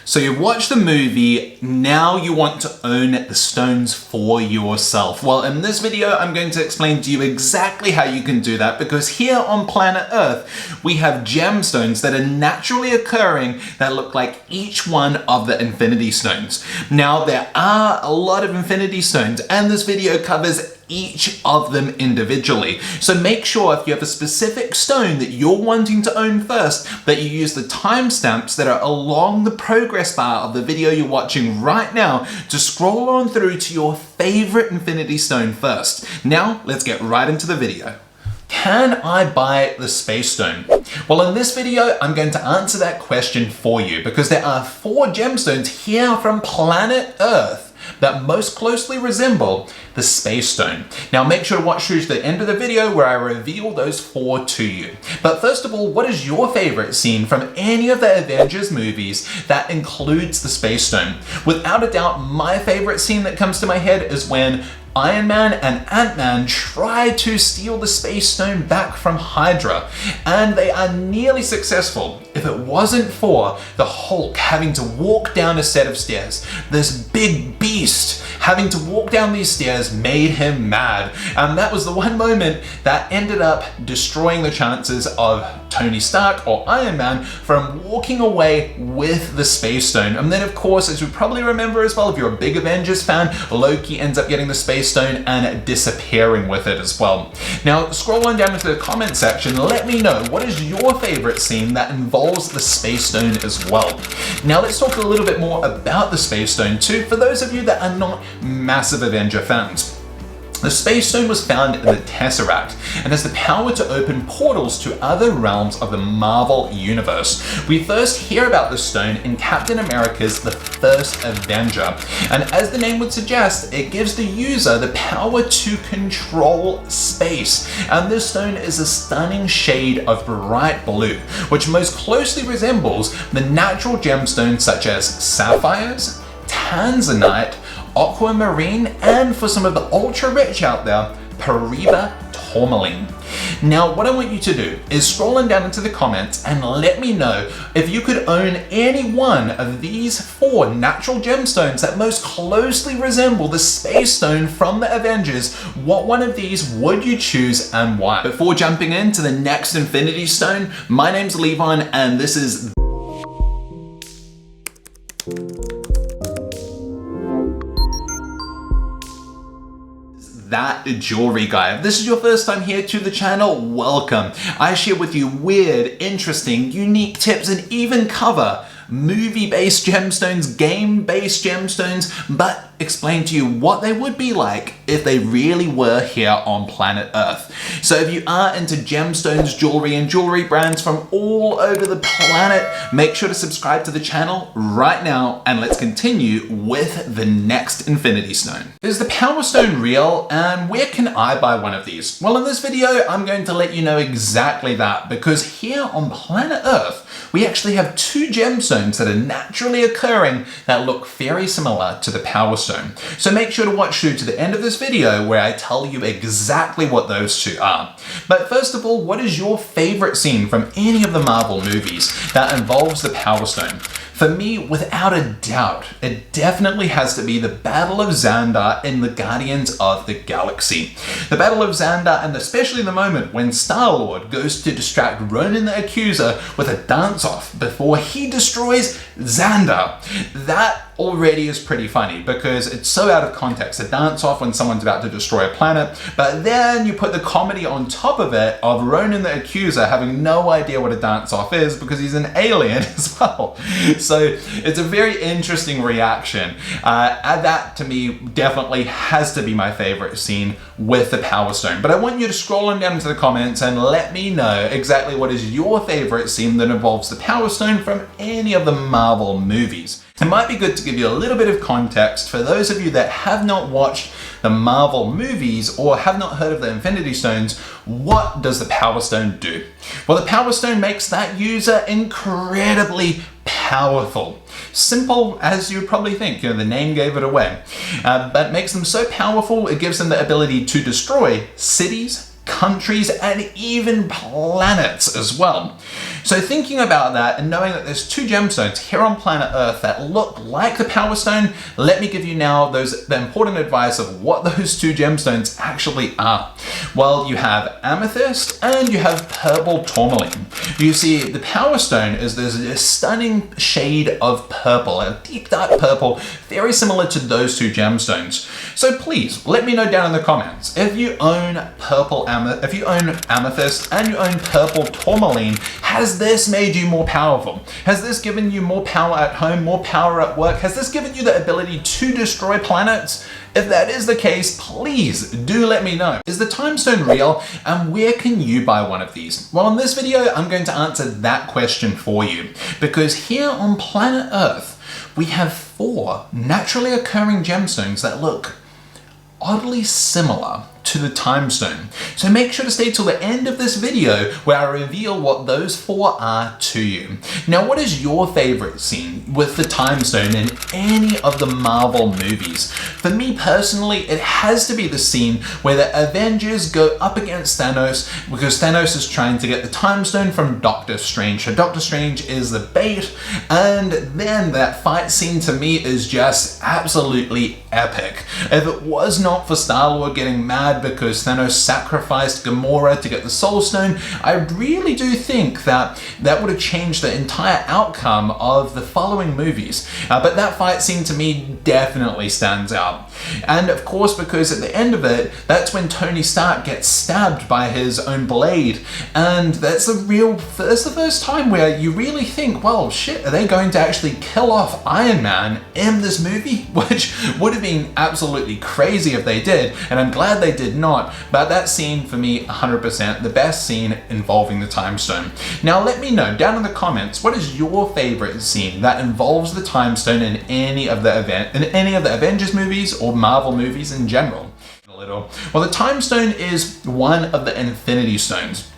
So you've watched the movie, now you want to own the stones for yourself. Well, in this video, I'm going to explain to you exactly how you can do that, because here on planet Earth, we have gemstones that are naturally occurring that look like each one of the infinity stones. Now, there are a lot of infinity stones, and this video covers each of them individually. So make sure if you have a specific stone that you're wanting to own first, that you use the timestamps that are along the progress bar of the video you're watching right now to scroll on through to your favorite infinity stone first. Now, let's get right into the video. Can I buy the space stone? Well, in this video, I'm going to answer that question for you, because there are 4 gemstones here from planet Earth that most closely resemble the space stone. Now make sure to watch through to the end of the video where I reveal those 4 to you. But first of all, what is your favorite scene from any of the Avengers movies that includes the space stone? Without a doubt, my favorite scene that comes to my head is when Iron Man and Ant-Man try to steal the space stone back from Hydra, and they are nearly successful. If it wasn't for the Hulk having to walk down a set of stairs, this big beast having to walk down these stairs made him mad. And that was the one moment that ended up destroying the chances of Tony Stark or Iron Man from walking away with the space stone. And then of course, as you probably remember as well, if you're a big Avengers fan, Loki ends up getting the space stone and disappearing with it as well. Now scroll on down into the comment section, let me know what is your favorite scene that involves the space stone as well. Now let's talk a little bit more about the space stone too, for those of you that are not massive Avenger fans. The space stone was found in the Tesseract and has the power to open portals to other realms of the Marvel Universe. We first hear about the stone in Captain America's The First Avenger, and as the name would suggest, it gives the user the power to control space. And this stone is a stunning shade of bright blue, which most closely resembles the natural gemstones such as sapphires, tanzanite, aquamarine, and for some of the ultra rich out there, Periba tourmaline. Now what I want you to do is scroll on down into the comments and let me know if you could own any one of these 4 natural gemstones that most closely resemble the space stone from the Avengers. What one of these would you choose and why? Before jumping into the next infinity stone, my name's Levon and this is That Jewelry Guy. If this is your first time here to the channel, welcome. I share with you weird, interesting, unique tips and even cover movie-based gemstones, game-based gemstones, but explain to you what they would be like if they really were here on planet Earth. So if you are into gemstones, jewelry, and jewelry brands from all over the planet, make sure to subscribe to the channel right now, and let's continue with the next infinity stone. Is the Power Stone real, and where can I buy one of these? Well, in this video, I'm going to let you know exactly that, because here on planet Earth, we actually have 2 gemstones that are naturally occurring that look very similar to the Power Stone. So make sure to watch through to the end of this video where I tell you exactly what those 2 are. But first of all, what is your favorite scene from any of the Marvel movies that involves the Power Stone? For me, without a doubt, it definitely has to be the Battle of Xandar in the Guardians of the Galaxy. The Battle of Xandar, and especially the moment when Star-Lord goes to distract Ronan the Accuser with a dance-off before he destroys Xandar. That already is pretty funny because it's so out of context. A dance-off when someone's about to destroy a planet, but then you put the comedy on top of it of Ronan the Accuser having no idea what a dance-off is because he's an alien as well. So it's a very interesting reaction. And that to me definitely has to be my favorite scene with the Power Stone. But I want you to scroll on down into the comments and let me know exactly what is your favorite scene that involves the Power Stone from any of the Marvel movies. It might be good to give you a little bit of context for those of you that have not watched the Marvel movies or have not heard of the Infinity Stones. What does the Power Stone do? Well, the Power Stone makes that user incredibly powerful. Simple as you'd probably think, the name gave it away. But makes them so powerful, it gives them the ability to destroy cities, countries, and even planets as well. So thinking about that and knowing that there's 2 gemstones here on planet Earth that look like the Power Stone, let me give you now the important advice of what those 2 gemstones actually are. Well, you have amethyst and you have purple tourmaline. You see, the Power Stone is this stunning shade of purple, a deep dark purple, very similar to those 2 gemstones. So please let me know down in the comments if you own amethyst and you own purple tourmaline. Has this made you more powerful? Has this given you more power at home, more power at work? Has this given you the ability to destroy planets? If that is the case, please do let me know. Is the time stone real, and where can you buy one of these? Well, in this video, I'm going to answer that question for you, because here on planet Earth, we have 4 naturally occurring gemstones that look oddly similar to the time stone. So make sure to stay till the end of this video where I reveal what those 4 are to you. Now, what is your favorite scene with the time stone in any of the Marvel movies? For me personally, it has to be the scene where the Avengers go up against Thanos, because Thanos is trying to get the time stone from Doctor Strange. So Doctor Strange is the bait, and then that fight scene to me is just absolutely epic. If it was not for Star-Lord getting mad because Thanos sacrificed Gamora to get the Soul Stone, I really do think that that would have changed the entire outcome of the following movies. But that fight scene to me definitely stands out. And of course, because at the end of it, that's when Tony Stark gets stabbed by his own blade. And that's the first time where you really think, well, shit, are they going to actually kill off Iron Man in this movie? Which would have been absolutely crazy if they did, and I'm glad they did not. But that scene for me, 100% the best scene involving the time stone. Now let me know down in the comments, what is your favorite scene that involves the time stone in any of the Avengers movies or Marvel movies in general? Well, the time stone is one of the Infinity Stones.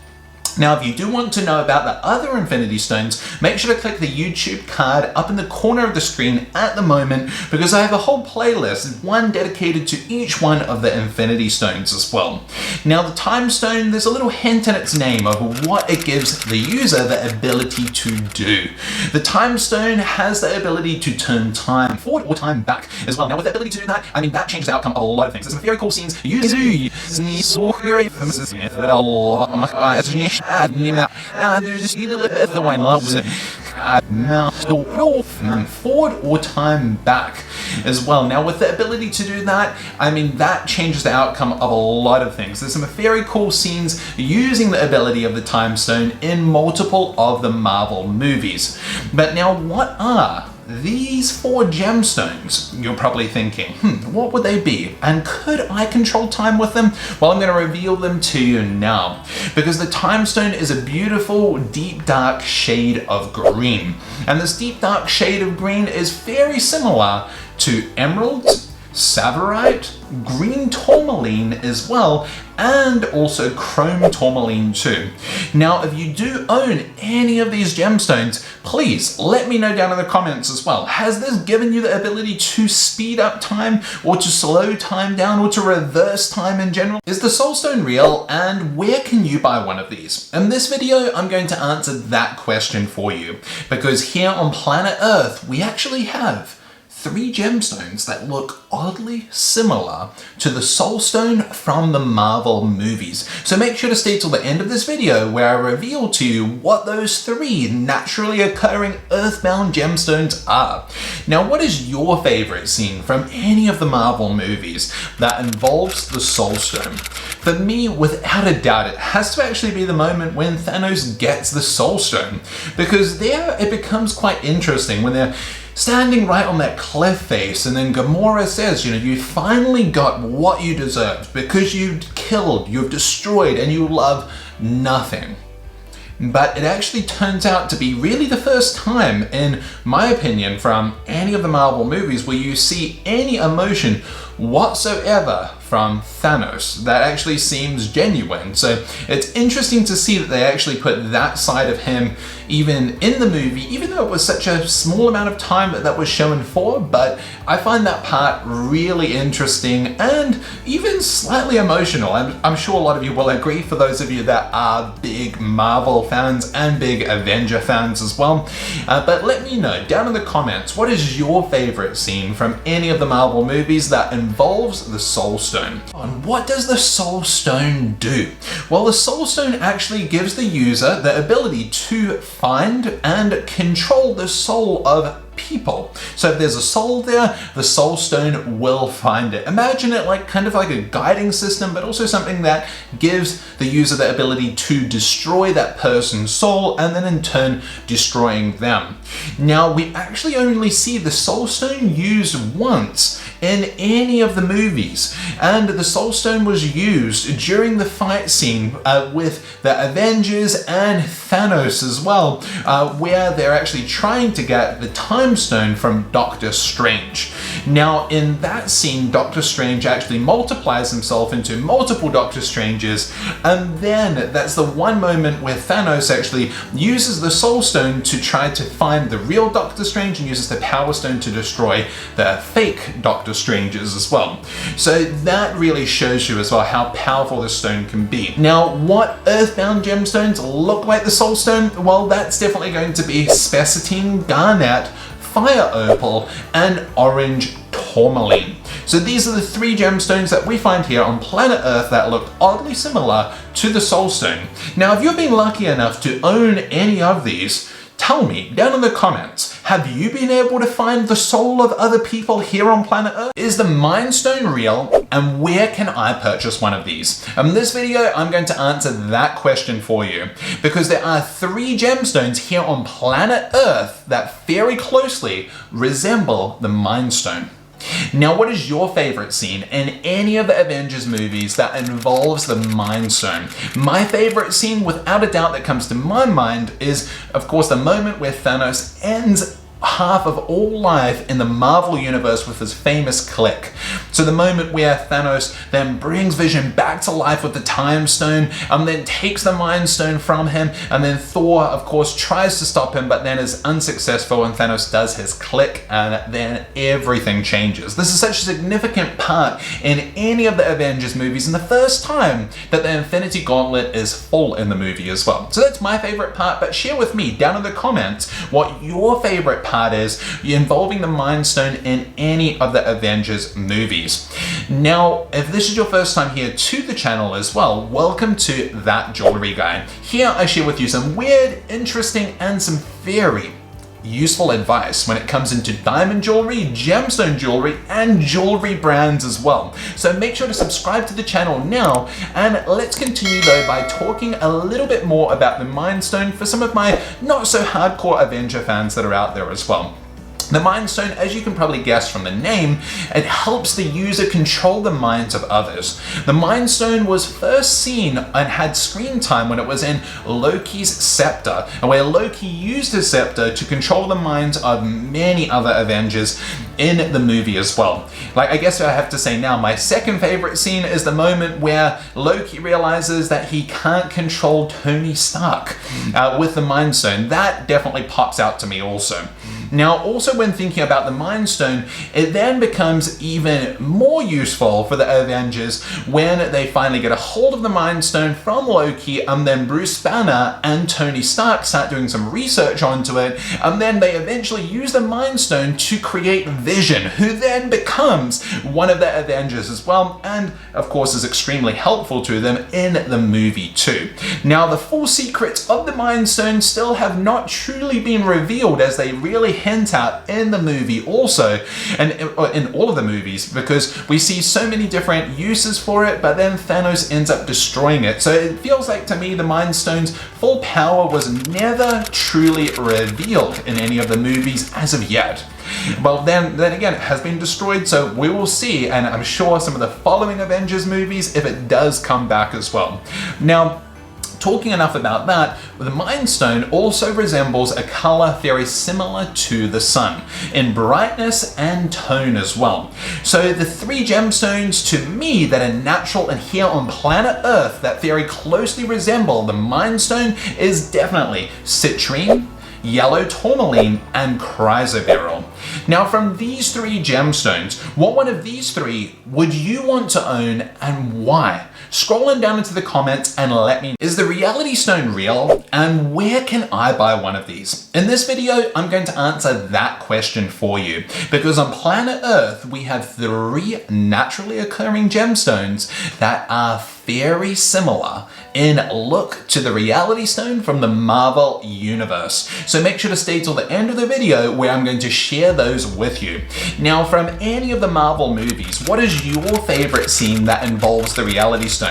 Now, if you do want to know about the other Infinity Stones, make sure to click the YouTube card up in the corner of the screen at the moment, because I have a whole playlist, one dedicated to each one of the Infinity Stones as well. Now, the Time Stone, there's a little hint in its name of what it gives the user the ability to do. The Time Stone has the ability to turn time forward or time back as well. Now, with the ability to do that, I mean, that changes the outcome of a lot of things. There's some very cool scenes. Forward or time back as well. Now, with the ability to do that, I mean, that changes the outcome of a lot of things. There's some very cool scenes using the ability of the time stone in multiple of the Marvel movies. But now, what are these 4 gemstones? You're probably thinking, what would they be? And could I control time with them? Well, I'm going to reveal them to you now, because the time stone is a beautiful deep dark shade of green. And this deep dark shade of green is very similar to emeralds, Savorite, green tourmaline as well, and also chrome tourmaline too. Now, if you do own any of these gemstones, please let me know down in the comments as well. Has this given you the ability to speed up time, or to slow time down, or to reverse time in general? Is the Soul Stone real, and where can you buy one of these? In this video, I'm going to answer that question for you, because here on planet Earth, we actually have 3 gemstones that look oddly similar to the Soul Stone from the Marvel movies. So make sure to stay till the end of this video where I reveal to you what those 3 naturally occurring earthbound gemstones are. Now, what is your favorite scene from any of the Marvel movies that involves the Soul Stone? For me, without a doubt, it has to actually be the moment when Thanos gets the Soul Stone, because there it becomes quite interesting when they're standing right on that cliff face, and then Gamora says, you finally got what you deserved because you've killed, you've destroyed, and you love nothing. But it actually turns out to be really the first time, in my opinion, from any of the Marvel movies where you see any emotion whatsoever from Thanos. That actually seems genuine. So it's interesting to see that they actually put that side of him even in the movie, even though it was such a small amount of time that was shown for. But I find that part really interesting and even slightly emotional. I'm sure a lot of you will agree, for those of you that are big Marvel fans and big Avenger fans as well. But let me know down in the comments, what is your favorite scene from any of the Marvel movies that involves the Soul Stone? And what does the Soul Stone do? Well, the Soul Stone actually gives the user the ability to find and control the soul of people. So if there's a soul there, the Soul Stone will find it. Imagine it like kind of like a guiding system, but also something that gives the user the ability to destroy that person's soul and then in turn destroying them. Now, we actually only see the Soul Stone used once in any of the movies, and the Soul Stone was used during the fight scene with the Avengers and Thanos as well, where they're actually trying to get the Time Stone from Doctor Strange. Now, in that scene, Doctor Strange actually multiplies himself into multiple Doctor Stranges, and then that's the one moment where Thanos actually uses the Soul Stone to try to find the real Doctor Strange and uses the Power Stone to destroy the fake Doctor Stranges as well. So that really shows you as well how powerful this stone can be. Now, what Earthbound gemstones look like the Soul Stone? Well, that's definitely going to be spacetine, garnet, fire opal, and orange tourmaline. So these are the three gemstones that we find here on planet Earth that look oddly similar to the Soul Stone. Now, if you've been lucky enough to own any of these, tell me down in the comments, have you been able to find the soul of other people here on planet Earth? Is the Mind Stone real? And where can I purchase one of these? In this video, I'm going to answer that question for you, because there are three gemstones here on planet Earth that very closely resemble the Mind Stone. Now, what is your favorite scene in any of the Avengers movies that involves the Mind Stone? My favorite scene, without a doubt, that comes to my mind is, of course, the moment where Thanos ends half of all life in the Marvel universe with his famous click. So the moment where Thanos then brings Vision back to life with the Time Stone and then takes the Mind Stone from him, and then Thor, of course, tries to stop him but then is unsuccessful, and Thanos does his click, and then everything changes. This is such a significant part in any of the Avengers movies, and the first time that the Infinity Gauntlet is full in the movie as well. So that's my favorite part, but share with me down in the comments what your favorite part is involving the Mind Stone in any of the Avengers movies. Now, if this is your first time here to the channel as well, welcome to That Jewelry Guy. Here I share with you some weird, interesting, and some very useful advice when it comes into diamond jewelry, gemstone jewelry, and jewelry brands as well. So make sure to subscribe to the channel now, and let's continue though by talking a little bit more about the Mind Stone for some of my not so hardcore Avenger fans that are out there as well. The Mind Stone, as you can probably guess from the name, it helps the user control the minds of others. The Mind Stone was first seen and had screen time when it was in Loki's scepter, and where Loki used his scepter to control the minds of many other Avengers in the movie as well. Like, I guess I have to say now, my second favorite scene is the moment where Loki realizes that he can't control Tony Stark with the Mind Stone. That definitely pops out to me also. Now, also when thinking about the Mind Stone, it then becomes even more useful for the Avengers when they finally get a hold of the Mind Stone from Loki, and then Bruce Banner and Tony Stark start doing some research onto it, and then they eventually use the Mind Stone to create Vision, who then becomes one of the Avengers as well, and of course is extremely helpful to them in the movie too. Now, the full secrets of the Mind Stone still have not truly been revealed, as they really hint at in the movie also, and in all of the movies, because we see so many different uses for it, but then Thanos ends up destroying it. So it feels like to me the Mind Stone's full power was never truly revealed in any of the movies as of yet. Well, then again, it has been destroyed, so we will see, and I'm sure some of the following Avengers movies, if it does come back as well. Now, Talking enough about that, the Mind Stone also resembles a color very similar to the sun, in brightness and tone as well. So the three gemstones to me that are natural and here on planet Earth that very closely resemble the Mind Stone is definitely citrine, yellow tourmaline, and chrysoberyl. Now from these three gemstones, what one of these three would you want to own and why? Scrolling down into the comments and let me know. Is the reality stone real? And where can I buy one of these? In this video, I'm going to answer that question for you because on planet Earth, we have three naturally occurring gemstones that are very similar in look to the reality stone from the Marvel universe. So make sure to stay till the end of the video where I'm going to share those with you. Now from any of the Marvel movies, what is your favorite scene that involves the reality stone?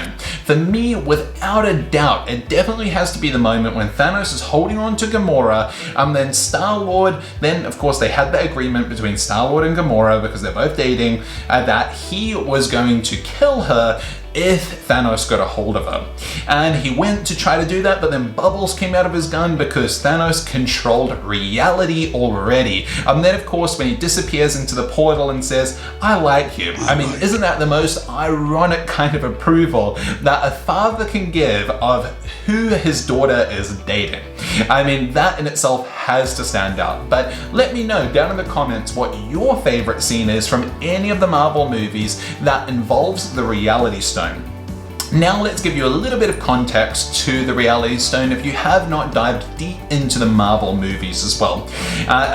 For me, without a doubt, it definitely has to be the moment when Thanos is holding on to Gamora, then Star-Lord, then of course they had the agreement between Star-Lord and Gamora because they're both dating, that he was going to kill her if Thanos got a hold of her. And he went to try to do that, but then bubbles came out of his gun because Thanos controlled reality already. Then of course when he disappears into the portal and says, "I like you." I mean, isn't that the most ironic kind of approval that a father can give of who his daughter is dating? I mean, that in itself has to stand out. But let me know down in the comments what your favorite scene is from any of the Marvel movies that involves the reality stone. Now let's give you a little bit of context to the reality stone if you have not dived deep into the Marvel movies as well.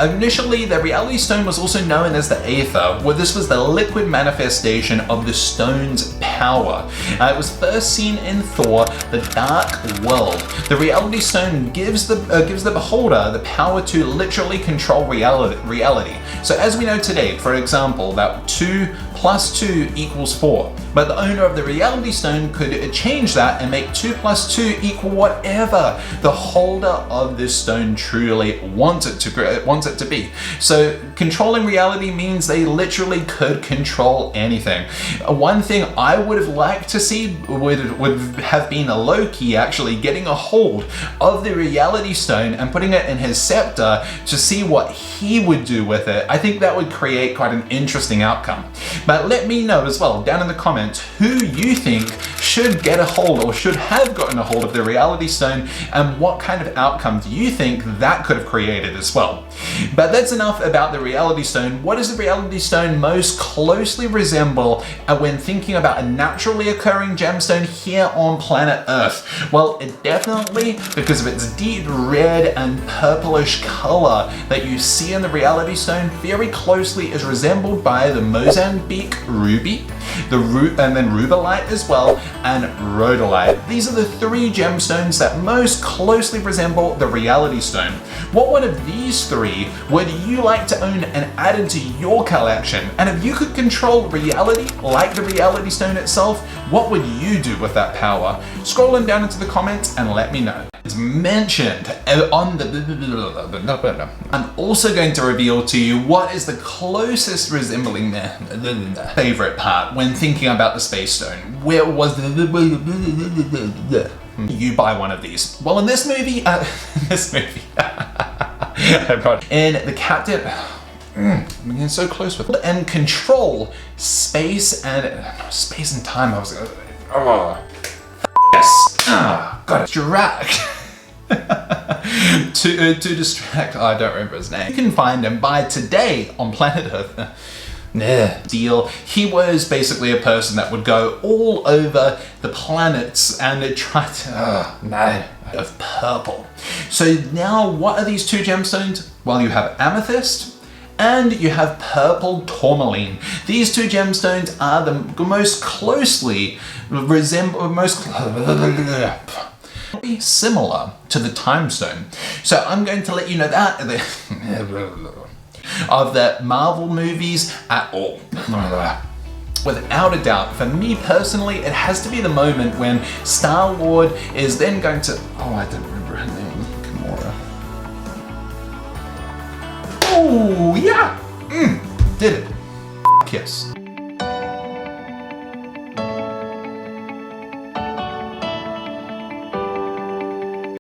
Initially, the reality stone was also known as the Aether, where this was the liquid manifestation of the stone's power. It was first seen in Thor: The Dark World. The reality stone gives the beholder the power to literally control reality. So as we know today, for example, that 2 + 2 = 4. But the owner of the reality stone could change that and make 2 + 2 = whatever the holder of this stone truly wants it to be. So controlling reality means they literally could control anything. One thing I would have liked to see would have been a Loki actually getting a hold of the reality stone and putting it in his scepter to see what he would do with it. I think that would create quite an interesting outcome. But let me know as well down in the comments who you think should get a hold or should have gotten a hold of the reality stone and what kind of outcome do you think that could have created as well. But that's enough about the reality stone. What does the reality stone most closely resemble when thinking about a naturally occurring gemstone here on planet Earth? Well, it definitely, because of its deep red and purplish color that you see in the reality stone, very closely is resembled by the Mozambique ruby, and then rubellite as well, and rhodolite. These are the three gemstones that most closely resemble the reality stone. What one of these three would you like to own and add into your collection? And if you could control reality like the reality stone itself, what would you do with that power? Scrolling down into the comments and let me know. It's mentioned on the I'm also going to reveal to you what is the closest resembling the favorite part when thinking about the space stone. Where was you buy one of these? Well, in this movie, in the Captain, I'm getting so close with it, and control space and time. I was yes, got it. Distract. to distract. Oh, I don't remember his name. You can find him by today on planet Earth. Deal. He was basically a person that would go all over the planets and try to of purple. So now what are these two gemstones? Well, you have amethyst and you have purple tourmaline. These two gemstones are the most closely similar to the time stone. So I'm going to let you know that of the Marvel movies at all. Without a doubt, for me personally, it has to be the moment when Star-Lord is then going to, I don't remember her name, Gamora. Oh, yeah, did it, yes.